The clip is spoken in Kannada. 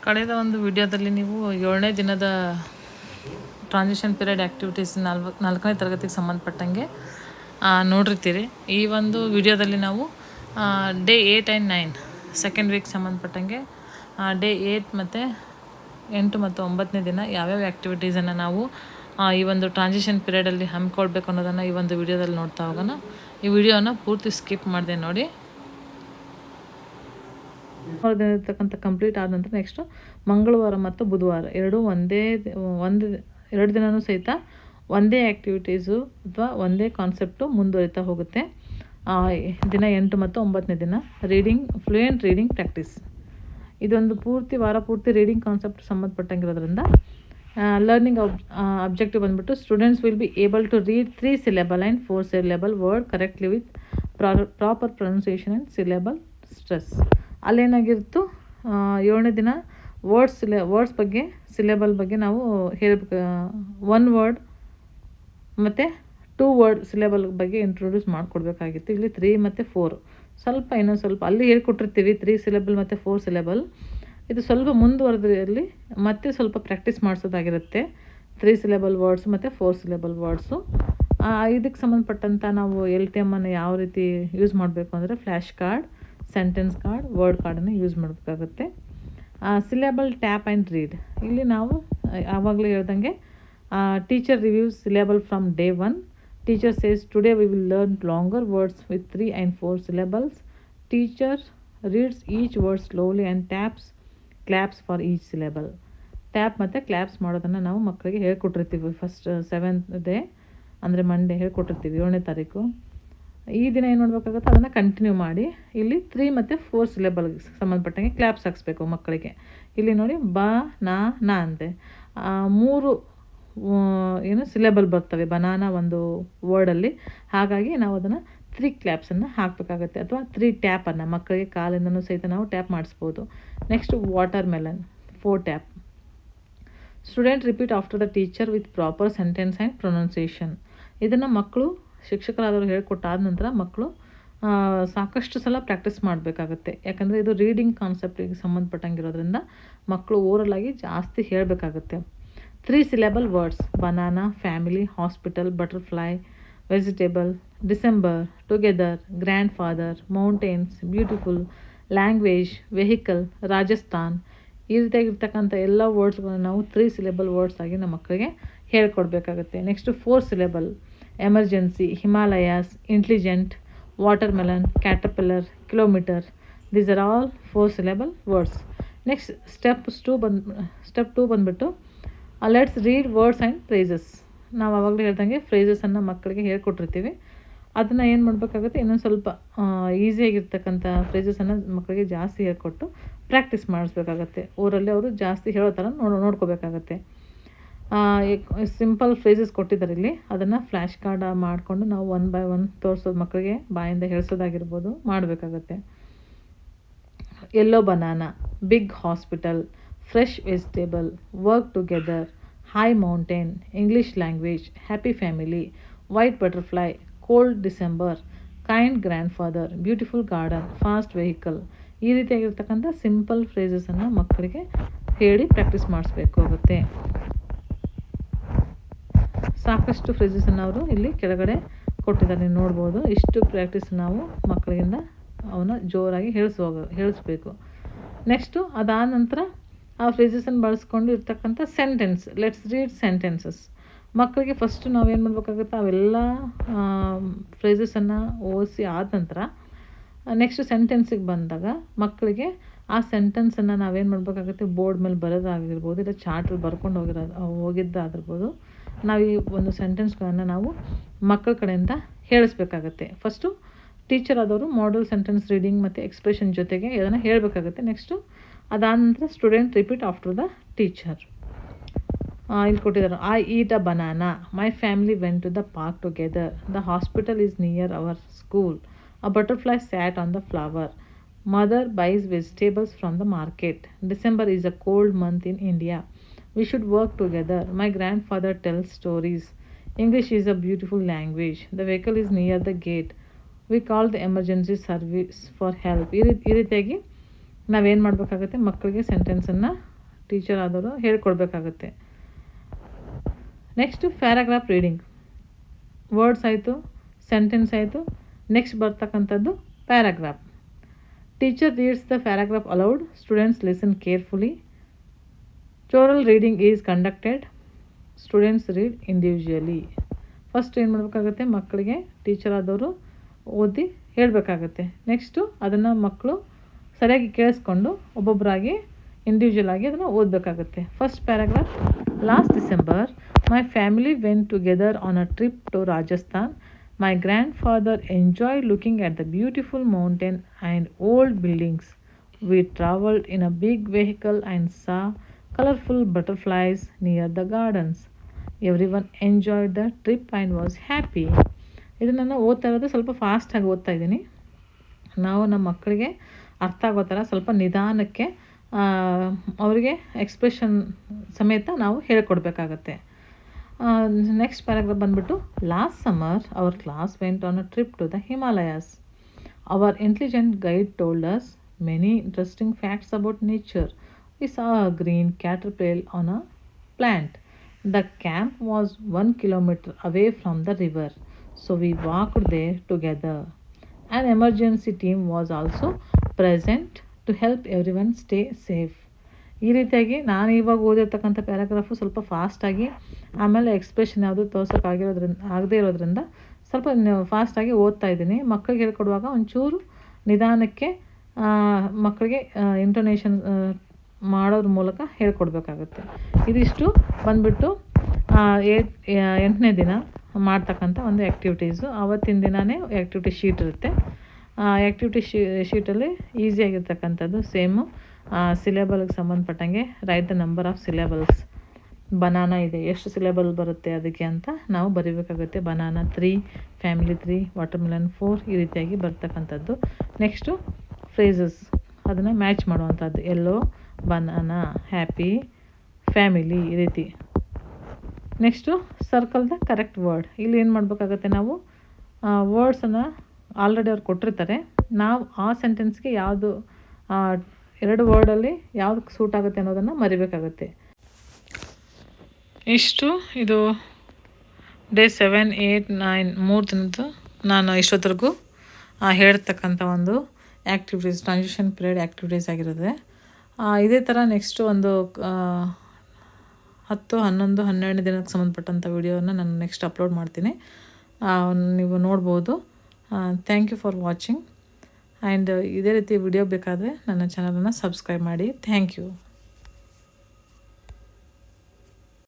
ಕಳೆದ ಒಂದು ವಿಡಿಯೋದಲ್ಲಿ ನೀವು 7ನೇ ದಿನದ ಟ್ರಾನ್ಸಿಷನ್ ಪೀರಿಯಡ್ ಆ್ಯಕ್ಟಿವಿಟೀಸ್ ನಾಲ್ಕನೇ ತರಗತಿಗೆ ಸಂಬಂಧಪಟ್ಟಂಗೆ ನೋಡಿರ್ತೀರಿ. ಈ ಒಂದು ವಿಡಿಯೋದಲ್ಲಿ ನಾವು ಡೇ 8 ಆ್ಯಂಡ್ 9 ಸೆಕೆಂಡ್ ವೀಕ್ ಸಂಬಂಧಪಟ್ಟಂಗೆ ಡೇ 8 ಮತ್ತು 8 ಮತ್ತು 9ನೇ ದಿನ ಯಾವ್ಯಾವ ಆ್ಯಕ್ಟಿವಿಟೀಸನ್ನು ನಾವು ಈ ಒಂದು ಟ್ರಾನ್ಸಿಷನ್ ಪೀರಿಯಡಲ್ಲಿ ಹಮ್ಮಿಕೊಳ್ಬೇಕು ಅನ್ನೋದನ್ನು ಈ ಒಂದು ವಿಡಿಯೋದಲ್ಲಿ ನೋಡ್ತಾ ಹೋಗೋಣ. ಈ ವಿಡಿಯೋನ ಪೂರ್ತಿ ಸ್ಕಿಪ್ ಮಾಡಿದೆ ನೋಡಿ. ಇರ್ತಕ್ಕಂಥ ಕಂಪ್ಲೀಟ್ ಆದ ನಂತರ ನೆಕ್ಸ್ಟು ಮಂಗಳವಾರ ಮತ್ತು ಬುಧವಾರ ಎರಡು ದಿನವೂ ಸಹಿತ ಒಂದೇ ಆ್ಯಕ್ಟಿವಿಟೀಸು ಅಥವಾ ಒಂದೇ ಕಾನ್ಸೆಪ್ಟು ಮುಂದುವರಿತಾ ಹೋಗುತ್ತೆ. ದಿನ 8 ಮತ್ತು 9ನೇ ದಿನ ಫ್ಲೂಯೆಂಟ್ ರೀಡಿಂಗ್ ಪ್ರಾಕ್ಟೀಸ್. ಇದೊಂದು ವಾರ ಪೂರ್ತಿ ರೀಡಿಂಗ್ ಕಾನ್ಸೆಪ್ಟ್ ಸಂಬಂಧಪಟ್ಟಂಗಿರೋದ್ರಿಂದ ಲರ್ನಿಂಗ್ ಅಬ್ಜೆಕ್ಟಿವ್ ಬಂದುಬಿಟ್ಟು students will be able to read 3 syllable and 4 syllable word correctly with proper pronunciation and syllable stress. ಅಲ್ಲೇನಾಗಿತ್ತು, 7ನೇ ದಿನ ವರ್ಡ್ಸ್ ಬಗ್ಗೆ ಸಿಲೆಬಲ್ ಬಗ್ಗೆ ನಾವು ಹೇಳಬೇಕು. 1 ವರ್ಡ್ ಮತ್ತು 2 ವರ್ಡ್ ಸಿಲೆಬಲ್ ಬಗ್ಗೆ ಇಂಟ್ರೊಡ್ಯೂಸ್ ಮಾಡಿಕೊಡ್ಬೇಕಾಗಿತ್ತು. ಇಲ್ಲಿ 3 ಮತ್ತು 4 ಇನ್ನೊಂದು ಸ್ವಲ್ಪ ಅಲ್ಲಿ ಹೇಳ್ಕೊಟ್ಟಿರ್ತೀವಿ. 3 syllable ಮತ್ತು 4 syllable. ಇದು ಸ್ವಲ್ಪ ಮುಂದುವರೆದ್ರಲ್ಲಿ ಮತ್ತೆ ಸ್ವಲ್ಪ ಪ್ರಾಕ್ಟೀಸ್ ಮಾಡಿಸೋದಾಗಿರುತ್ತೆ. 3 syllable ವರ್ಡ್ಸ್ ಮತ್ತು 4 syllable ವರ್ಡ್ಸು. ಇದಕ್ಕೆ ಸಂಬಂಧಪಟ್ಟಂಥ ನಾವು LTM ಅನ್ನು ಯಾವ ರೀತಿ ಯೂಸ್ ಮಾಡಬೇಕು ಅಂದರೆ flash card, sentence card, word ಕಾರ್ಡನ್ನು ಯೂಸ್ ಮಾಡಬೇಕಾಗುತ್ತೆ. Syllable tap and read. ಇಲ್ಲಿ ನಾವು ಆವಾಗಲೇ ಹೇಳ್ದಂಗೆ teacher reviews syllable from day 1. Teacher says today we will learn longer words with 3 and 4 syllables. Teacher reads each word slowly and claps for each syllable. Tap ಮತ್ತು ಕ್ಲ್ಯಾಪ್ಸ್ ಮಾಡೋದನ್ನು ನಾವು ಮಕ್ಕಳಿಗೆ ಹೇಳ್ಕೊಟ್ಟಿರ್ತೀವಿ. ಫಸ್ಟ್ 7th ಡೇ ಅಂದರೆ ಮಂಡೇ ಹೇಳ್ಕೊಟ್ಟಿರ್ತೀವಿ, 7ನೇ ತಾರೀಕು. ಈ ದಿನ ಏನು ಮಾಡಬೇಕಾಗುತ್ತೆ, ಅದನ್ನು ಕಂಟಿನ್ಯೂ ಮಾಡಿ ಇಲ್ಲಿ 3 ಮತ್ತು 4 syllableಗೆ ಸಂಬಂಧಪಟ್ಟಂಗೆ ಕ್ಲ್ಯಾಪ್ಸ್ ಹಾಕ್ಸ್ಬೇಕು ಮಕ್ಕಳಿಗೆ. ಇಲ್ಲಿ ನೋಡಿ ನಾ ಅಂತೆ 3 ಸಿಲೆಬಲ್ ಬರ್ತವೆ ಬನಾನಾ ಒಂದು ವರ್ಡಲ್ಲಿ. ಹಾಗಾಗಿ ನಾವು ಅದನ್ನು 3 ಕ್ಲ್ಯಾಪ್ಸನ್ನು ಹಾಕಬೇಕಾಗತ್ತೆ, ಅಥವಾ 3 ಟ್ಯಾಪನ್ನು ಮಕ್ಕಳಿಗೆ ಕಾಲಿಂದನೂ ಸಹಿತ ನಾವು ಟ್ಯಾಪ್ ಮಾಡಿಸ್ಬೋದು. Next water melon 4 tap. Student repeat after the teacher with proper sentence and pronunciation. ಇದನ್ನು ಮಕ್ಕಳು ಶಿಕ್ಷಕರಾದವರು ಹೇಳ್ಕೊಟ್ಟಾದ ನಂತರ ಮಕ್ಕಳು ಸಾಕಷ್ಟು ಸಲ ಪ್ರಾಕ್ಟೀಸ್ ಮಾಡಬೇಕಾಗತ್ತೆ. ಯಾಕಂದರೆ ಇದು ರೀಡಿಂಗ್ ಕಾನ್ಸೆಪ್ಟಿಗೆ ಸಂಬಂಧಪಟ್ಟಂಗಿರೋದ್ರಿಂದ ಮಕ್ಕಳು ಓರಲಾಗಿ ಜಾಸ್ತಿ ಹೇಳಬೇಕಾಗುತ್ತೆ. 3 syllable words: banana, family, hospital, butterfly, vegetable, December, together, grand father, mountains, beautiful, language, vehicle, Rajasthan. ಈ ರೀತಿಯಾಗಿರ್ತಕ್ಕಂಥ ಎಲ್ಲ ವರ್ಡ್ಸ್ಗಳನ್ನು ನಾವು 3 syllable ವರ್ಡ್ಸ್ ಆಗಿ ನಮ್ಮ ಮಕ್ಕಳಿಗೆ ಹೇಳ್ಕೊಡ್ಬೇಕಾಗತ್ತೆ. Next 4 syllable: emergency, Himalayas, intelligent, watermelon, caterpillar, kilometre. These are all 4 syllable words. Next step 2 ಬಂದುಬಿಟ್ಟು let's read words and phrases. ನಾವು ಆವಾಗಲೇ ಹೇಳ್ದಂಗೆ ಫ್ರೇಸಸನ್ನು ಮಕ್ಕಳಿಗೆ ಹೇಳ್ಕೊಟ್ಟಿರ್ತೀವಿ. ಅದನ್ನು ಏನು ಮಾಡಬೇಕಾಗುತ್ತೆ, ಇನ್ನೊಂದು ಸ್ವಲ್ಪ ಈಸಿಯಾಗಿರ್ತಕ್ಕಂಥ ಫ್ರೇಸಸನ್ನು ಮಕ್ಕಳಿಗೆ ಜಾಸ್ತಿ ಹೇಳ್ಕೊಟ್ಟು ಪ್ರಾಕ್ಟೀಸ್ ಮಾಡಿಸ್ಬೇಕಾಗತ್ತೆ. ಊರಲ್ಲಿ ಅವರು ಜಾಸ್ತಿ ಹೇಳೋ ಥರ ನೋಡ್ಕೋಬೇಕಾಗತ್ತೆ. ಸಿಂಪಲ್ ಫ್ರೇಸಸ್ ಕೊಟ್ಟಿದ್ದಾರೆ ಇಲ್ಲಿ, ಅದನ್ನು ಫ್ಲ್ಯಾಶ್ ಕಾರ್ಡ್ ಮಾಡಿಕೊಂಡು ನಾವು 1 by 1 ತೋರಿಸೋದು, ಮಕ್ಕಳಿಗೆ ಬಾಯಿಂದ ಹೇಳಿಸೋದಾಗಿರ್ಬೋದು ಮಾಡಬೇಕಾಗತ್ತೆ. Yellow banana, big hospital, fresh vegetable, work together, high mountain, English language, happy family, white butterfly, cold December, kind grandfather, beautiful garden, fast vehicle. ಈ ರೀತಿಯಾಗಿರ್ತಕ್ಕಂಥ ಸಿಂಪಲ್ ಫ್ರೇಸಸನ್ನು ಮಕ್ಕಳಿಗೆ ಹೇಳಿ ಪ್ರಾಕ್ಟೀಸ್ ಮಾಡಿಸ್ಬೇಕಾಗುತ್ತೆ. ಸಾಕಷ್ಟು ಫ್ರೇಸಸನ್ನು ಅವರು ಇಲ್ಲಿ ಕೆಳಗಡೆ ಕೊಟ್ಟಿದ್ದಾರೆ, ನೀವು ನೋಡ್ಬೋದು. ಇಷ್ಟು ಪ್ರಾಕ್ಟೀಸ್ ನಾವು ಮಕ್ಕಳಿಂದ ಅವನ್ನ ಜೋರಾಗಿ ಹೇಳಿಸ್ಬೇಕು. ನೆಕ್ಸ್ಟು ಅದಾದ ನಂತರ ಆ ಫ್ರೇಸಸನ್ನು ಬಳಸ್ಕೊಂಡು ಇರ್ತಕ್ಕಂಥ ಸೆಂಟೆನ್ಸ್. Let's read sentences. ಮಕ್ಕಳಿಗೆ ಫಸ್ಟು ನಾವೇನು ಮಾಡಬೇಕಾಗುತ್ತೆ, ಅವೆಲ್ಲ ಫ್ರೇಸಸನ್ನು ಓದಿಸಿ ಆದ ನಂತರ ನೆಕ್ಸ್ಟ್ ಸೆಂಟೆನ್ಸಿಗೆ ಬಂದಾಗ ಮಕ್ಕಳಿಗೆ ಆ ಸೆಂಟೆನ್ಸನ್ನು ನಾವೇನು ಮಾಡಬೇಕಾಗುತ್ತೆ, ಬೋರ್ಡ್ ಮೇಲೆ ಬರೋದಾಗಿರ್ಬೋದು, ಇಲ್ಲ ಚಾರ್ಟಲ್ಲಿ ಬರ್ಕೊಂಡು ಹೋಗಿದ್ದಾಗಿರ್ಬೋದು. ನಾವು ಈ ಒಂದು ಸೆಂಟೆನ್ಸ್ಗಳನ್ನು ನಾವು ಮಕ್ಕಳ ಕಡೆಯಿಂದ ಹೇಳಿಸ್ಬೇಕಾಗತ್ತೆ. ಫಸ್ಟು ಟೀಚರ್ ಆದವರು ಮಾಡಲ್ ಸೆಂಟೆನ್ಸ್ ರೀಡಿಂಗ್ ಮತ್ತು ಎಕ್ಸ್ಪ್ರೆಷನ್ ಜೊತೆಗೆ ಇದನ್ನು ಹೇಳಬೇಕಾಗುತ್ತೆ. ನೆಕ್ಸ್ಟು ಅದಾದ ನಂತರ student repeat after the teacher. ಇಲ್ಲಿ ಕೊಟ್ಟಿದ್ದಾರೆ, I eat a banana, my family went to the park together, the hospital is near our school, a butterfly sat on the flower, mother buys vegetables from the market, December is a cold month in India, we should work together, my grandfather tells stories, English is a beautiful language, the vehicle is near the gate, we call the emergency service for help. ಈ ರೀತಿಯಾಗಿ ನಾವೇನು ಮಾಡಬೇಕಾಗುತ್ತೆ, ಮಕ್ಕಳಿಗೆ ಸೆಂಟೆನ್ಸನ್ನು ಟೀಚರ್ ಆದವರು ಹೇಳ್ಕೊಡ್ಬೇಕಾಗತ್ತೆ. Next paragraph reading. ವರ್ಡ್ಸ್ ಆಯಿತು, ಸೆಂಟೆನ್ಸ್ ಆಯಿತು, ನೆಕ್ಸ್ಟ್ ಬರ್ತಕ್ಕಂಥದ್ದು paragraph. Teacher reads the paragraph aloud, students listen carefully. Choral reading is conducted, students read individually. First ಏನು ಮಾಡಬೇಕಾಗುತ್ತೆ, ಮಕ್ಕಳಿಗೆ ಟೀಚರ್ ಆದವರು ಓದಿ ಹೇಳಬೇಕಾಗತ್ತೆ. ನೆಕ್ಸ್ಟು ಅದನ್ನು ಮಕ್ಕಳು ಸರಿಯಾಗಿ ಕೇಳಿಸ್ಕೊಂಡು ಒಬ್ಬೊಬ್ಬರಾಗಿ ಇಂಡಿವಿಜುವಲ್ ಆಗಿ ಅದನ್ನು ಓದಬೇಕಾಗುತ್ತೆ. First paragraph. Last December my family went together on a trip to Rajasthan. My grandfather enjoyed looking at the beautiful mountain and old buildings. We travelled in a big vehicle and saw colorful butterflies near the gardens. Everyone enjoyed the trip and was happy. ಇದನ್ನು ನಾನು ಓದ್ತಾ ಇರೋದು ಸ್ವಲ್ಪ ಫಾಸ್ಟಾಗಿ ಓದ್ತಾ ಇದ್ದೀನಿ. ನಾವು ನಮ್ಮ ಮಕ್ಕಳಿಗೆ ಅರ್ಥ ಆಗೋ ಥರ ಸ್ವಲ್ಪ ನಿಧಾನಕ್ಕೆ ಅವರಿಗೆ ಎಕ್ಸ್ಪ್ರೆಷನ್ ಸಮೇತ ನಾವು ಹೇಳ್ಕೊಡ್ಬೇಕಾಗತ್ತೆ. ನೆಕ್ಸ್ಟ್ ಪ್ಯಾರಾಗ್ರಾಫ್ ಬಂದುಬಿಟ್ಟು, last summer our class went on a trip to the Himalayas. Our intelligent guide told us many interesting facts about nature. We saw a green caterpillar on a plant. The camp was 1 kilometer away from the river, so we walked there together. An emergency team was also present to help everyone stay safe. ಈ ರೀತಿಯಾಗಿ ನಾನು ಇವಾಗ ಓದಿರ್ತಕ್ಕಂಥ ಪ್ಯಾರಾಗ್ರಾಫು ಸ್ವಲ್ಪ ಫಾಸ್ಟಾಗಿ, ಆಮೇಲೆ ಎಕ್ಸ್ಪ್ರೆಷನ್ ಯಾವುದು ಆಗದೇ ಇರೋದ್ರಿಂದ ಸ್ವಲ್ಪ ಫಾಸ್ಟಾಗಿ ಓದ್ತಾ ಇದ್ದೀನಿ. ಮಕ್ಕಳಿಗೆ ಹೇಳ್ಕೊಡುವಾಗ ಒಂಚೂರು ನಿಧಾನಕ್ಕೆ ಮಕ್ಕಳಿಗೆ ಇಂಟೋನೇಷನ್ ಮಾಡೋದ್ರ ಮೂಲಕ ಹೇಳ್ಕೊಡ್ಬೇಕಾಗುತ್ತೆ. ಇದಿಷ್ಟು ಬಂದುಬಿಟ್ಟು 8ನೇ ದಿನ ಮಾಡ್ತಕ್ಕಂಥ ಒಂದು ಆ್ಯಕ್ಟಿವಿಟೀಸು. ಆವತ್ತಿನ ದಿನವೇ ಆ್ಯಕ್ಟಿವಿಟಿ ಶೀಟ್ ಇರುತ್ತೆ. ಆ್ಯಕ್ಟಿವಿಟಿ ಶೀಟಲ್ಲಿ ಈಸಿಯಾಗಿರ್ತಕ್ಕಂಥದ್ದು ಸೇಮು ಸಿಲೆಬಲ್ಗೆ ಸಂಬಂಧಪಟ್ಟಂಗೆ right the number of syllables. Banana ಇದೆ, ಎಷ್ಟು ಸಿಲೆಬಲ್ ಬರುತ್ತೆ ಅದಕ್ಕೆ ಅಂತ ನಾವು ಬರೀಬೇಕಾಗುತ್ತೆ. ಬನಾನಾ 3, ಫ್ಯಾಮಿಲಿ 3, ವಾಟರ್ಮೆಲನ್ 4, ಈ ರೀತಿಯಾಗಿ ಬರ್ತಕ್ಕಂಥದ್ದು. ನೆಕ್ಸ್ಟು ಫ್ರೇಸಸ್, ಅದನ್ನು ಮ್ಯಾಚ್ ಮಾಡುವಂಥದ್ದು. ಎಲ್ಲೋ, ಬನಾನಾ, ಹ್ಯಾಪಿ, ಫ್ಯಾಮಿಲಿ, ಈ ರೀತಿ. Next circle the correct word. ಇಲ್ಲಿ ಏನು ಮಾಡಬೇಕಾಗತ್ತೆ, ನಾವು ವರ್ಡ್ಸನ್ನು ಆಲ್ರೆಡಿ ಅವ್ರು ಕೊಟ್ಟಿರ್ತಾರೆ, ನಾವು ಆ ಸೆಂಟೆನ್ಸ್ಗೆ ಯಾವುದು 2 ವರ್ಡಲ್ಲಿ ಯಾವುದಕ್ಕೆ ಸೂಟ್ ಆಗುತ್ತೆ ಅನ್ನೋದನ್ನು ಮರಿಬೇಕಾಗುತ್ತೆ. ಇಷ್ಟು ಇದು ಡೇ 7, 8, 9 3 ದಿನದ್ದು ನಾನು ಇಷ್ಟೊತ್ತರೆಗೂ ಹೇಳ್ತಕ್ಕಂಥ ಒಂದು ಆ್ಯಕ್ಟಿವಿಟೀಸ್, ಟ್ರಾನ್ಸಿಷನ್ ಪೀರಿಯಡ್ ಆ್ಯಕ್ಟಿವಿಟೀಸ್ ಆಗಿರುತ್ತೆ. ಇದೇ ಥರ ನೆಕ್ಸ್ಟು ಒಂದು 10, 11, 12ನೇ ದಿನಕ್ಕೆ ಸಂಬಂಧಪಟ್ಟಂಥ ವಿಡಿಯೋನ ನಾನು ನೆಕ್ಸ್ಟ್ ಅಪ್ಲೋಡ್ ಮಾಡ್ತೀನಿ, ನೀವು ನೋಡ್ಬೋದು. Thank you for watching. And ಇದೇ ರೀತಿ ವಿಡಿಯೋ ಬೇಕಾದರೆ ನನ್ನ ಚಾನಲನ್ನು ಸಬ್ಸ್ಕ್ರೈಬ್ ಮಾಡಿ. Thank you.